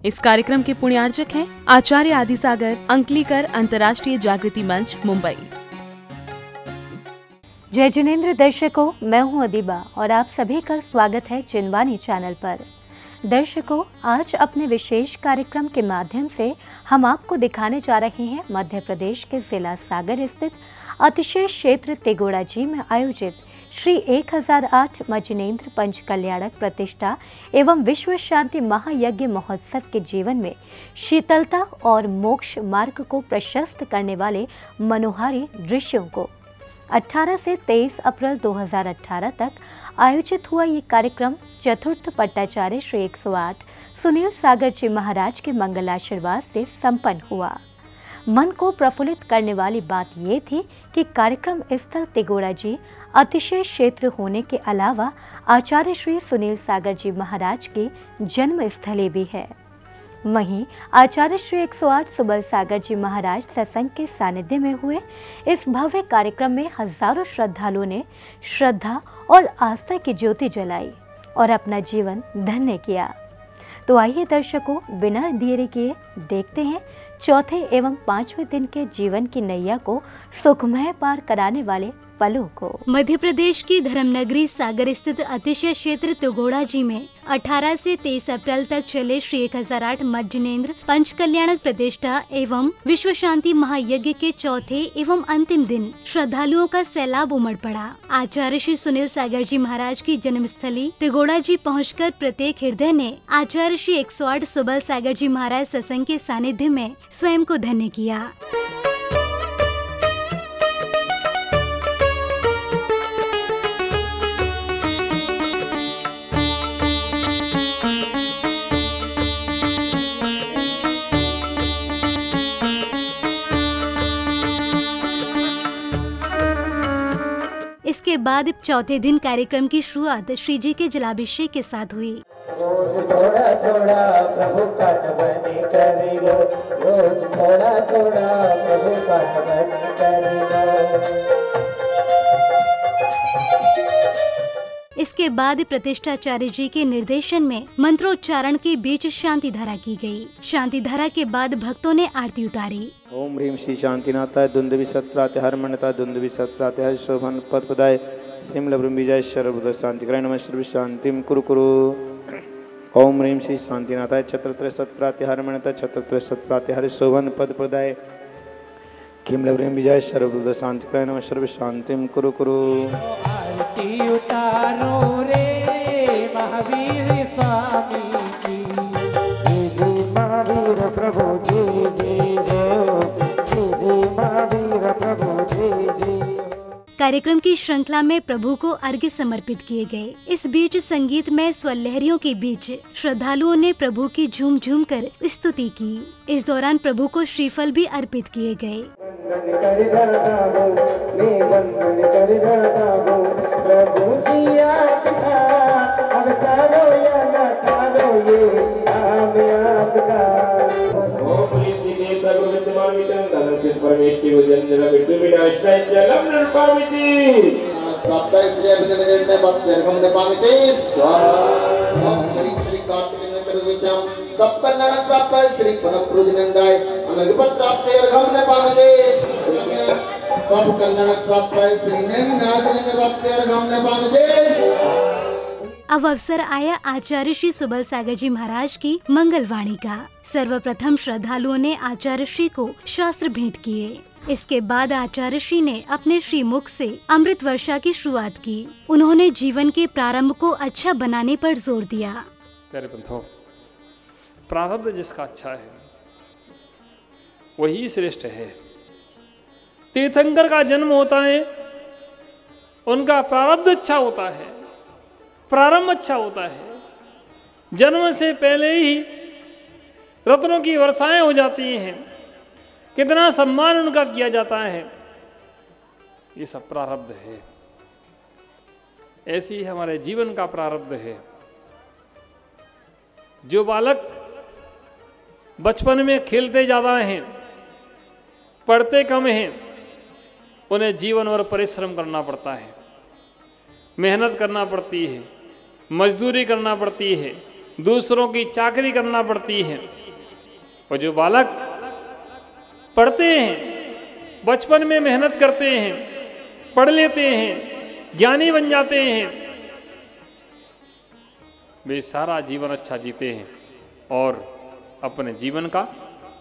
इस कार्यक्रम के पुण्यार्चक हैं आचार्य आदिसागर, अंकलीकर अंतर्राष्ट्रीय जागृति मंच, मुंबई। जय जिनेंद्र दर्शकों, मैं हूं अदीबा और आप सभी का स्वागत है जिनवाणी चैनल पर। दर्शकों, आज अपने विशेष कार्यक्रम के माध्यम से हम आपको दिखाने जा रहे हैं मध्य प्रदेश के जिला सागर स्थित अतिशय क्षेत्र तेगोड़ा जी में आयोजित श्री 1008 मजिनेन्द्र पंच कल्याणक प्रतिष्ठा एवं विश्व शांति महायज्ञ महोत्सव के जीवन में शीतलता और मोक्ष मार्ग को प्रशस्त करने वाले मनोहारी दृश्यों को 18 से 23 अप्रैल 2018 तक आयोजित हुआ ये कार्यक्रम चतुर्थ पट्टाचार्य श्री 108 सुनील सागर जी महाराज के मंगलाशीर्वाद से संपन्न हुआ। मन को प्रफुल्लित करने वाली बात ये थी कि कार्यक्रम स्थल तेगोड़ा जी अतिशय क्षेत्र होने के अलावा आचार्य श्री सुनील सागर जी महाराज की जन्म स्थली भी है। वहीं आचार्य श्री 108 सुबल सागर जी महाराज सत्संग के सानिध्य में हुए इस भव्य कार्यक्रम में हजारों श्रद्धालुओं ने श्रद्धा और आस्था की ज्योति जलाई और अपना जीवन धन्य किया। तो आइए दर्शकों, बिना देरी किए देखते हैं चौथे एवं 5वें दिन के जीवन की नैया को सुखमय पार कराने वाले पलों को। मध्य प्रदेश की धर्मनगरी सागर स्थित अतिशय क्षेत्र तेगोड़ा जी में 18 से 23 अप्रैल तक चले श्री 1008 मजिनेन्द्र पंच कल्याणक प्रतिष्ठा एवं विश्व शांति महायज्ञ के चौथे एवं अंतिम दिन श्रद्धालुओं का सैलाब उमड़ पड़ा। आचार्य श्री सुनील सागर जी महाराज की जन्मस्थली तेगोड़ा जी पहुंचकर प्रत्येक हृदय ने आचार्य श्री 108 सुबल सागर जी महाराज सत्संग के सानिध्य में स्वयं को धन्य किया। इसके बाद चौथे दिन कार्यक्रम की शुरुआत श्री जी के जलाभिषेक के साथ हुई। रोज थोड़ा थोड़ा प्रभु का बने करेगा, रोज थोड़ा थोड़ा प्रभु का बने करेगा। इसके बाद प्रतिष्ठाचार्य जी के निर्देशन में मंत्रोच्चारण के बीच शांति धारा की गई। शांति धारा के बाद भक्तों ने आरती उतारी। ओम ह्रीं श्री शांतिनाथाय दुंदुभि सत्प्रातः हरमण्यताय दुंदुभि सत्प्रातः शोभन पदपदाय सिमल ब्रह्मविजय सर्वभूत शांतिकराय नमः सर्व शांतिम कुरु कुरु। ओम ह्रीं श्री शांतिनाथाय छत्रत्र सत्प्रातः हरमण्यताय छत्रत्र सत्प्रातः हरि शोभन पदपदाय किमल ब्रह्मविजय सर्वभूत शांतिकराय नमः सर्व शांतिम कुरु कुरु। आरती उतारो रे महावीर स्वामी की, जय जय महावीर प्रभु जय जय जय महावीर प्रभु जय जय। कार्यक्रम की श्रृंखला में प्रभु को अर्घ्य समर्पित किए गए। इस बीच संगीत में स्वलहरियों के बीच श्रद्धालुओं ने प्रभु की झूम झूम कर स्तुति की। इस दौरान प्रभु को श्रीफल भी अर्पित किए गए। प्रभु जी आपका अवतारो या न तारो, ये आपका। अब अवसर आया आचार्य श्री सुबल सागर जी महाराज की मंगलवाणी का। सर्वप्रथम श्रद्धालुओं ने आचार्य श्री को शास्त्र भेंट किए। इसके बाद आचार्य श्री ने अपने श्रीमुख से अमृत वर्षा की शुरुआत की। उन्होंने जीवन के प्रारंभ को अच्छा बनाने पर जोर दिया। प्यारे बंधुओं, प्रारब्ध जिसका अच्छा है वही श्रेष्ठ है। तीर्थंकर का जन्म होता है, उनका प्रारब्ध अच्छा होता है, प्रारंभ अच्छा होता है। जन्म से पहले ही रत्नों की वर्षाएं हो जाती हैं, कितना सम्मान उनका किया जाता है। ये सब प्रारब्ध है। ऐसे ही हमारे जीवन का प्रारब्ध है। जो बालक बचपन में खेलते ज़्यादा हैं, पढ़ते कम हैं, उन्हें जीवन भर परिश्रम करना पड़ता है, मेहनत करना पड़ती है, मजदूरी करना पड़ती है, दूसरों की चाकरी करना पड़ती है। और जो बालक पढ़ते हैं, बचपन में मेहनत करते हैं, पढ़ लेते हैं, ज्ञानी बन जाते हैं, वे सारा जीवन अच्छा जीते हैं और अपने जीवन का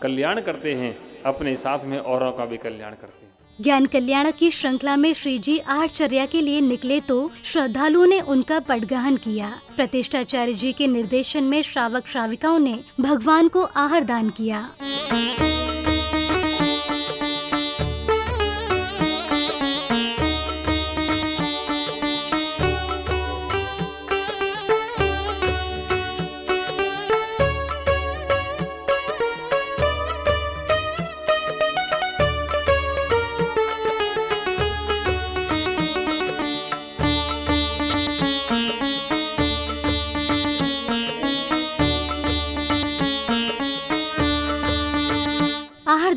कल्याण करते हैं, अपने साथ में औरों का भी कल्याण करते हैं। ज्ञान कल्याण की श्रृंखला में श्री जी आहारचर्या के लिए निकले तो श्रद्धालुओं ने उनका पटग्रहण किया। प्रतिष्ठाचार्य जी के निर्देशन में श्रावक श्राविकाओं ने भगवान को आहार दान किया।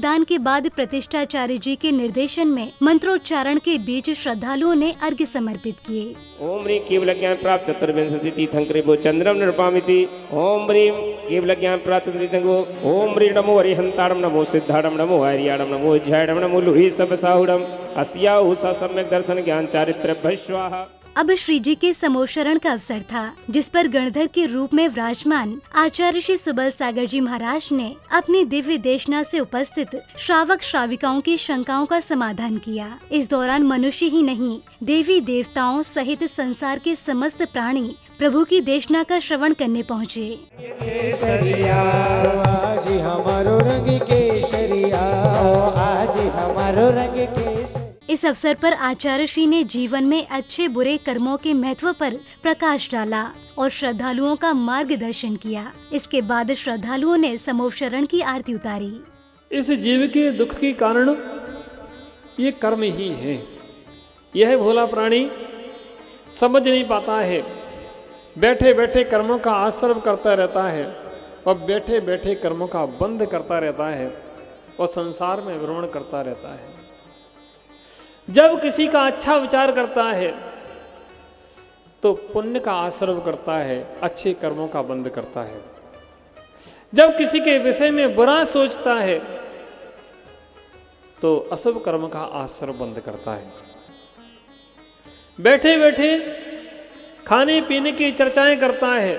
दान के बाद प्रतिष्ठाचार्य जी के निर्देशन में मंत्रोच्चारण के बीच श्रद्धालुओं ने अर्घ्य समर्पित किए। ओम ह्रीं केवल ज्ञान प्राप्त चतुर्विंशति तीर्थंकरे भो चंद्रम निर्पामिति। ओम ह्रीं केवल ज्ञान प्राप्त तीर्थंकरो। ओम ह्रीं नमो हरिहंतारम नमो सिद्धारम नमो हरियाणम नमो जयडम नमो लुहि सब साहुडम अस्या उषा सम्यक दर्शन ज्ञान चारित्र भस्वाहा। अब श्री जी के समोशरण का अवसर था, जिस पर गणधर के रूप में विराजमान आचार्य श्री सुबल सागर जी महाराज ने अपनी दिव्य देशना से उपस्थित श्रावक श्राविकाओं की शंकाओं का समाधान किया। इस दौरान मनुष्य ही नहीं, देवी देवताओं सहित संसार के समस्त प्राणी प्रभु की देशना का श्रवण करने पहुँचे। इस अवसर पर आचार्य श्री ने जीवन में अच्छे बुरे कर्मों के महत्व पर प्रकाश डाला और श्रद्धालुओं का मार्गदर्शन किया। इसके बाद श्रद्धालुओं ने समोपशरण की आरती उतारी। इस जीव के दुख के कारण ये कर्म ही है। यह भोला प्राणी समझ नहीं पाता है, बैठे बैठे कर्मों का आश्रव करता रहता है और बैठे बैठे कर्मों का बंध करता रहता है और संसार में भ्रमण करता रहता है। जब किसी का अच्छा विचार करता है तो पुण्य का आश्रव करता है, अच्छे कर्मों का बंध करता है। जब किसी के विषय में बुरा सोचता है तो अशुभ कर्म का आश्रव बंद करता है। बैठे बैठे खाने पीने की चर्चाएं करता है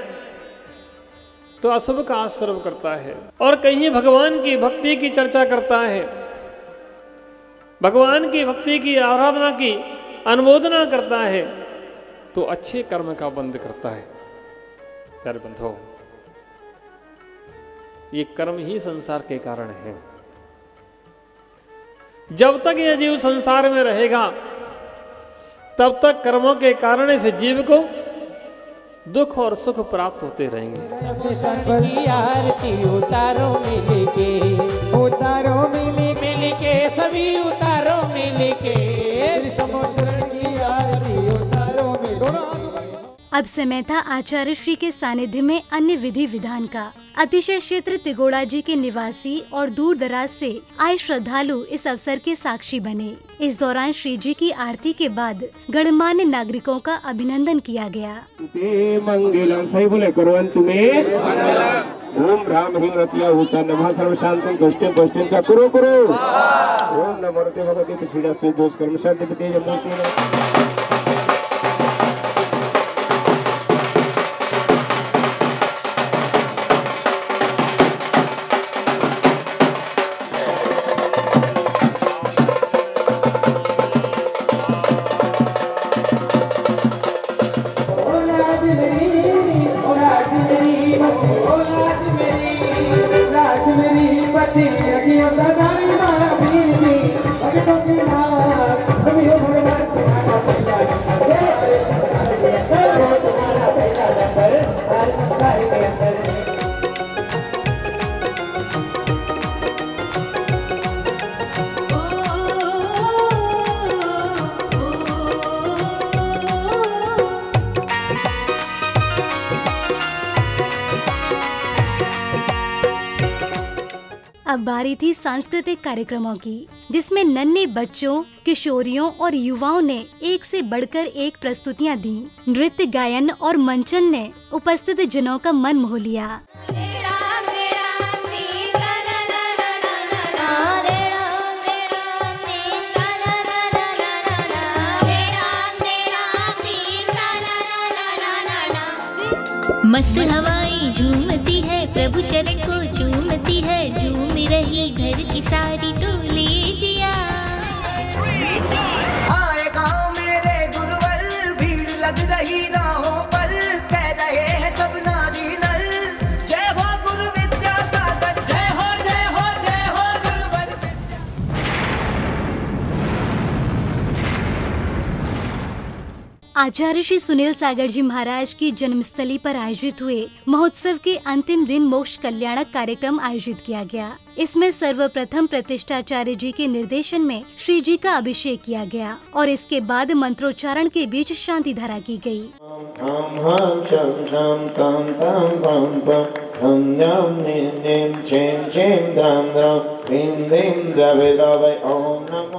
तो अशुभ का आश्रव करता है। और कहीं भगवान की भक्ति की चर्चा करता है, भगवान की भक्ति की आराधना की अनुमोदना करता है तो अच्छे कर्म का बंध करता है। प्यारे बंधुओं, ये कर्म ही संसार के कारण है। जब तक यह जीव संसार में रहेगा तब तक कर्मों के कारण इस जीव को दुख और सुख प्राप्त होते रहेंगे। उतारो मिल के सभी उतारो मिल के अब समय था आचार्य श्री के सानिध्य में अन्य विधि विधान का। अतिशय क्षेत्र तिगोड़ा जी के निवासी और दूर दराज से आए श्रद्धालु इस अवसर के साक्षी बने। इस दौरान श्री जी की आरती के बाद गणमान्य नागरिकों का अभिनंदन किया गया। मंगलम सही बोले कुर्वन्तु मे ओम राम ह्रीं रसिया उषा नमः सर्व शांति गोष्ठे गोष्ठे च कुरु कुरु ओम नमो भगवते पीड़ा से दोष कर्म शांति तेज मूर्ति। अब बारी थी सांस्कृतिक कार्यक्रमों की, जिसमें नन्हे बच्चों, किशोरियों और युवाओं ने एक से बढ़कर एक प्रस्तुतियां दी। नृत्य, गायन और मंचन ने उपस्थित जनों का मन मोह लिया। मस्त हवाएं झूमती है, प्रभु चरण को झूमती है, झूम रही घर की सारी टोली जिया। आए गाँव मेरे गुरुवर, भीड़ लग रही राहों पर, कह रहे हैं सब नारी नर, जय हो गुरु विद्यासागर, जय हो जय हो जय हो गुरुवर। आचार्य श्री सुनील सागर जी महाराज की जन्मस्थली पर आयोजित हुए महोत्सव के अंतिम दिन मोक्ष कल्याणक कार्यक्रम आयोजित किया गया। इसमें सर्वप्रथम प्रतिष्ठाचार्य जी के निर्देशन में श्री जी का अभिषेक किया गया और इसके बाद मंत्रोच्चारण के बीच शांति धारा की गई।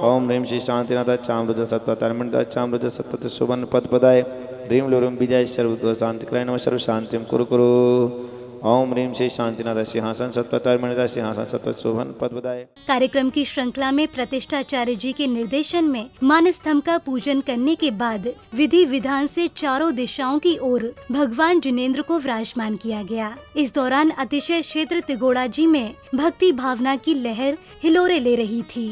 ओम ह्रीं श्री शांतिनाथ चामृत सत्ता तरमणित चामृत सत्ता सुवर्ण पद पदाय ह्रीं लूरूं विजय सर्व शांति क्रय नमः सर्व शांतिम कुरु कुरु। ओम ह्रीं श्री शांतिनाथ सिंहासन सत्ता तरमणित सिंहासन सत्ता सुवर्ण पद पदाय। कार्यक्रम की श्रृंखला में प्रतिष्ठाचार्य जी के निर्देशन में मान स्तंभ का पूजन करने के बाद विधि विधान से चारों दिशाओं की ओर भगवान जिनेंद्र को विराजमान किया गया। इस दौरान अतिशय क्षेत्र तिगोड़ा जी में भक्ति भावना की लहर हिलोरे ले रही थी।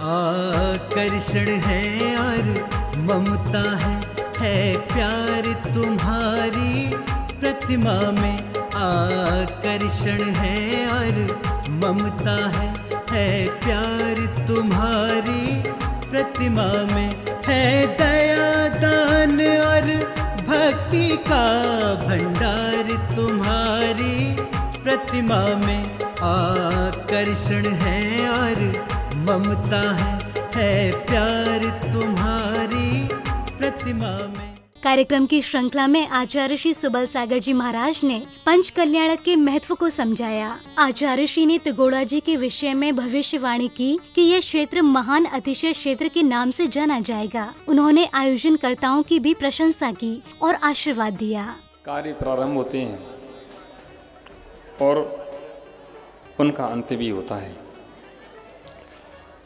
आकर्षण है और ममता है प्यार तुम्हारी प्रतिमा में। आकर्षण है और ममता है प्यार तुम्हारी प्रतिमा में। है दया दान और भक्ति का भंडार तुम्हारी प्रतिमा में। आकर्षण है और ममता है प्यार तुम्हारी प्रतिमा में। कार्यक्रम की श्रृंखला में आचार्य श्री सुबल सागर जी महाराज ने पंच कल्याणक के महत्व को समझाया। आचार्य श्री ने तिगोड़ा जी के विषय में भविष्यवाणी की कि यह क्षेत्र महान अतिशय क्षेत्र के नाम से जाना जाएगा। उन्होंने आयोजनकर्ताओं की भी प्रशंसा की और आशीर्वाद दिया। कार्य प्रारंभ होते हैं और उनका अंत भी होता है।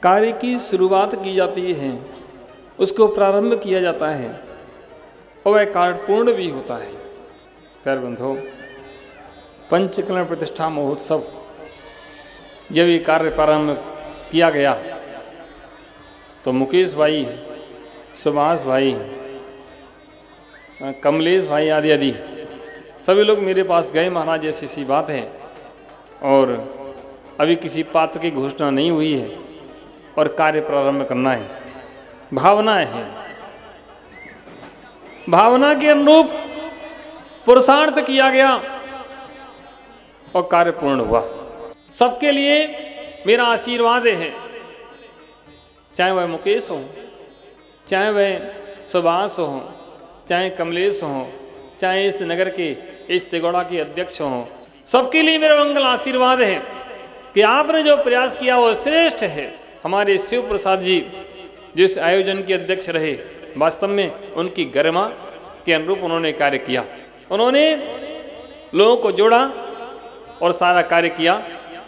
कार्य की शुरुआत की जाती है, उसको प्रारंभ किया जाता है और वह कार्य पूर्ण भी होता है। प्यारे बंधुओं, पंचकल्याण प्रतिष्ठा महोत्सव जब ये कार्य प्रारंभ किया गया तो मुकेश भाई, सुभाष भाई, कमलेश भाई आदि सभी लोग मेरे पास गए। महाराज ऐसी सी बात है और अभी किसी पात्र की घोषणा नहीं हुई है और कार्य प्रारंभ करना है। भावना है, भावना के अनुरूप पुरुषार्थ किया गया और कार्य पूर्ण हुआ। सबके लिए मेरा आशीर्वाद है, चाहे वह मुकेश हो, चाहे वह सुभाष हो, चाहे कमलेश हो, चाहे इस नगर के इस तिगोड़ा के अध्यक्ष हो, सबके लिए मेरा मंगल आशीर्वाद है कि आपने जो प्रयास किया वो श्रेष्ठ है। हमारे शिव प्रसाद जी जिस आयोजन के अध्यक्ष रहे, वास्तव में उनकी गरिमा के अनुरूप उन्होंने कार्य किया। उन्होंने लोगों को जोड़ा और सारा कार्य किया।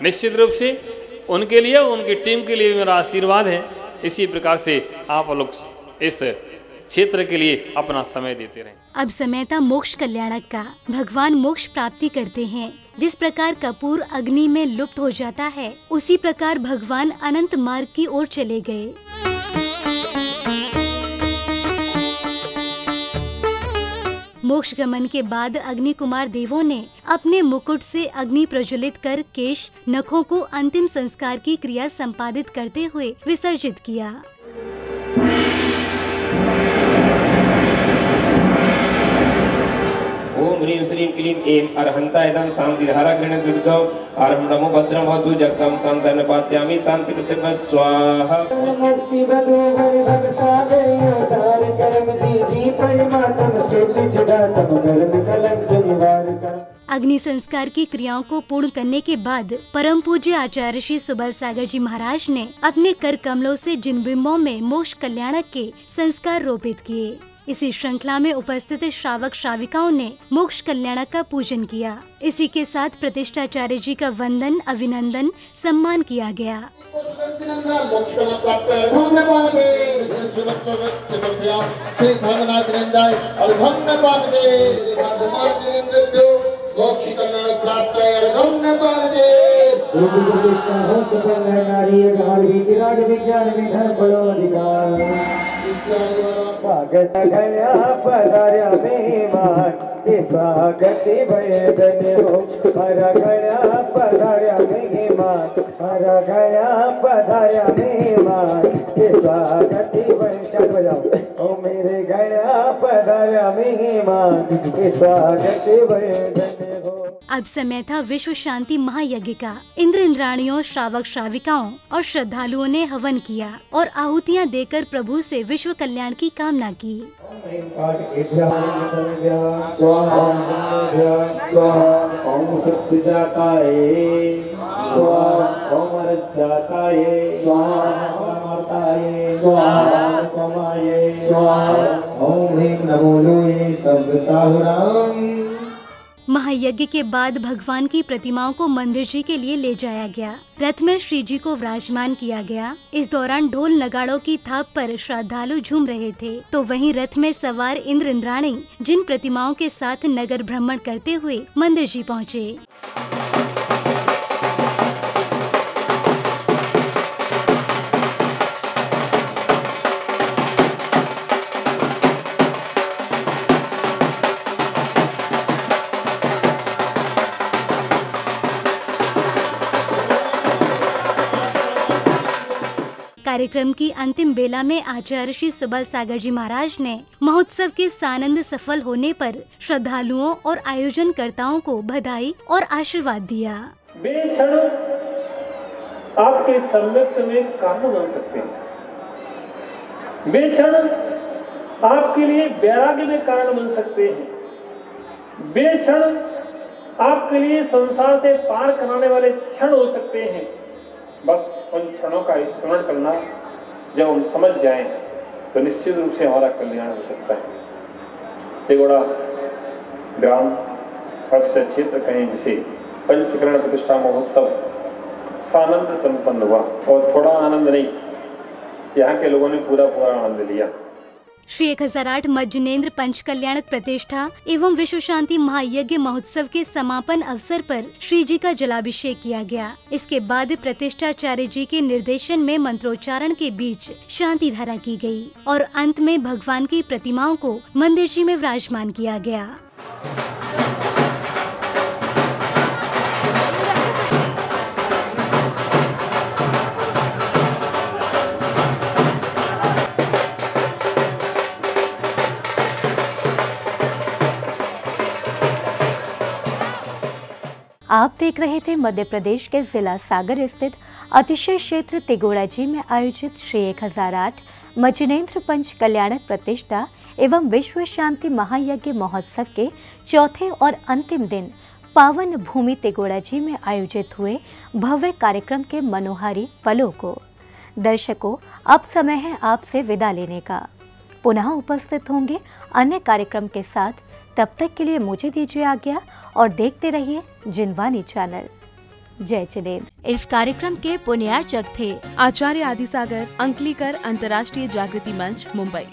निश्चित रूप से उनके लिए, उनकी टीम के लिए मेरा आशीर्वाद है। इसी प्रकार से आप लोग इस क्षेत्र के लिए अपना समय देते रहें। अब समय था मोक्ष कल्याणक का। भगवान मोक्ष प्राप्ति करते हैं। जिस प्रकार कपूर अग्नि में लुप्त हो जाता है, उसी प्रकार भगवान अनंत मार्ग की ओर चले गए। मोक्ष गमन के बाद अग्नि कुमार देवों ने अपने मुकुट से अग्नि प्रज्वलित कर केश नखों को अंतिम संस्कार की क्रिया संपादित करते हुए विसर्जित किया। ओम ह्रीं श्रीं क्लीं ऐं अरहन्ताय नमः शांति धारा गृह्ण दुर्गम आरम नमो भद्रम वधु जगदम शांतन पात्यामि शांति कृते स्वाहा। मुक्ति बधु भरि भव सागर उदार करम जी परमात्म श्रुति जडातम धर्म कलंक निवारक। अग्नि संस्कार की क्रियाओं को पूर्ण करने के बाद परम पूज्य आचार्य श्री सुबल सागर जी महाराज ने अपने कर कमलों से जिन बिंबों में मोक्ष कल्याणक के संस्कार रोपित किए, इसी श्रृंखला में उपस्थित श्रावक श्राविकाओं ने मोक्ष कल्याणक का पूजन किया। इसी के साथ प्रतिष्ठाचार्य जी का वंदन, अभिनंदन, सम्मान किया गया। श्री धर्मनाथ स्वागत गया पधार्या मेहमान स्वागत धन्य हो। हर गया पधार्या मेहमान, हर गया पधार्या मेहमान स्वागत चल बजाओ। ओ मेरे गया पधार्या मेहमान स्वागत धन्य हो। अब समय था विश्व शांति महायज्ञ का। इंद्र इंद्राणियों, श्रावक श्राविकाओं और श्रद्धालुओं ने हवन किया और आहुतियां देकर प्रभु से विश्व कल्याण की कामना की। महायज्ञ के बाद भगवान की प्रतिमाओं को मंदिर जी के लिए ले जाया गया। रथ में श्री जी को विराजमान किया गया। इस दौरान ढोल नगाड़ों की थाप पर श्रद्धालु झूम रहे थे, तो वहीं रथ में सवार इंद्र इंद्राणी जिन प्रतिमाओं के साथ नगर भ्रमण करते हुए मंदिर जी पहुँचे। कार्यक्रम की अंतिम बेला में आचार्य श्री सुबल सागर जी महाराज ने महोत्सव के सानंद सफल होने पर श्रद्धालुओं और आयोजनकर्ताओं को बधाई और आशीर्वाद दिया। बेक्षण आपके सम्यक्त में कारण बन सकते हैं, बेक्षण आपके लिए वैराग्य में कारण बन सकते हैं, बेक्षण आपके लिए संसार से पार कराने वाले क्षण हो सकते हैं। बस उन क्षणों का स्मरण करना, जब हम समझ जाएं तो निश्चित रूप से हमारा कल्याण हो सकता है। तेगोड़ा ग्राम परिषद क्षेत्र कहें जिसे पंचकरण प्रतिष्ठा महोत्सव सानंद संपन्न हुआ, और थोड़ा आनंद नहीं, यहाँ के लोगों ने पूरा आनंद लिया। श्री 1008 मज्जनेन्द्र पंचकल्याणक प्रतिष्ठा एवं विश्व शांति महायज्ञ महोत्सव के समापन अवसर पर श्री जी का जलाभिषेक किया गया। इसके बाद प्रतिष्ठाचार्य जी के निर्देशन में मंत्रोच्चारण के बीच शांति धारा की गई और अंत में भगवान की प्रतिमाओं को मंदिर जी में विराजमान किया गया। आप देख रहे थे मध्य प्रदेश के जिला सागर स्थित अतिशय क्षेत्र तिगोड़ा जी में आयोजित श्री 1008 मज्जनेन्द्र पंच कल्याणक प्रतिष्ठा एवं विश्व शांति महायज्ञ महोत्सव के चौथे और अंतिम दिन पावन भूमि तिगोड़ा जी में आयोजित हुए भव्य कार्यक्रम के मनोहारी पलों को। दर्शकों, अब समय है आपसे विदा लेने का। पुनः उपस्थित होंगे अन्य कार्यक्रम के साथ। तब तक के लिए मुझे दीजिए आज्ञा और देखते रहिए जिनवानी चैनल। जय जिनेन्द्र। इस कार्यक्रम के पुण्यार्चक थे आचार्य आदिसागर, अंकलीकर अंतर्राष्ट्रीय जागृति मंच, मुंबई।